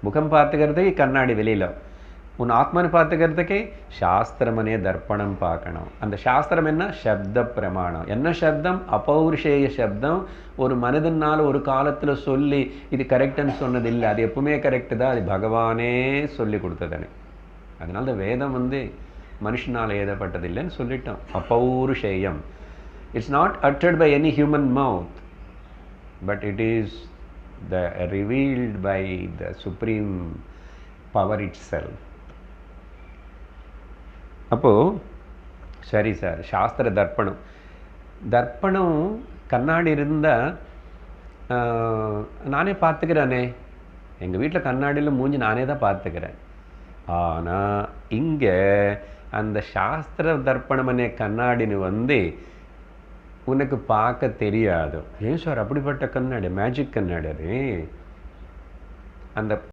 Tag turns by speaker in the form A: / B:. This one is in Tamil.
A: முகம் பார்த்துக்கிறதுக்கு கண்ணாடி வெளியில், உன் ஆத்மனை பார்த்துக்கிறதுக்கு சாஸ்திரம் அனே தர்ப்பணம் பார்க்கணும். அந்த சாஸ்திரம் என்ன? சப்த பிரமாணம். என்ன சப்தம்? அபௌருஷேய சப்தம். ஒரு மனிதனால் ஒரு காலத்தில் சொல்லி இது கரெக்டுன்னு சொன்னது இல்லை, அது எப்பவுமே கரெக்டு தான், அது பகவானே சொல்லி கொடுத்ததானே. அதனால இந்த வேதம் மனுஷனால் எழுதப்பட்டதில்லைன்னு சொல்லிட்டோம். அபௌருஷேயம். It's not uttered by any human mouth, but it is revealed by the supreme power itself. அப்போது சரி சார், சாஸ்திர தர்ப்பணம். தர்ப்பணம் கண்ணாடி இருந்தால் நானே பார்த்துக்கிறேனே, எங்கள் வீட்டில் கண்ணாடியில் மூஞ்சி நானே தான் பார்த்துக்கிறேன். ஆனால் இங்கே அந்த சாஸ்திர தர்ப்பணம் அనే கண்ணாடின்னு உனக்கு பார்க்க தெரியாது. ஏன் சார் அப்படிப்பட்ட கண்ணாடி? மேஜிக் கண்ணாடி அது. அந்த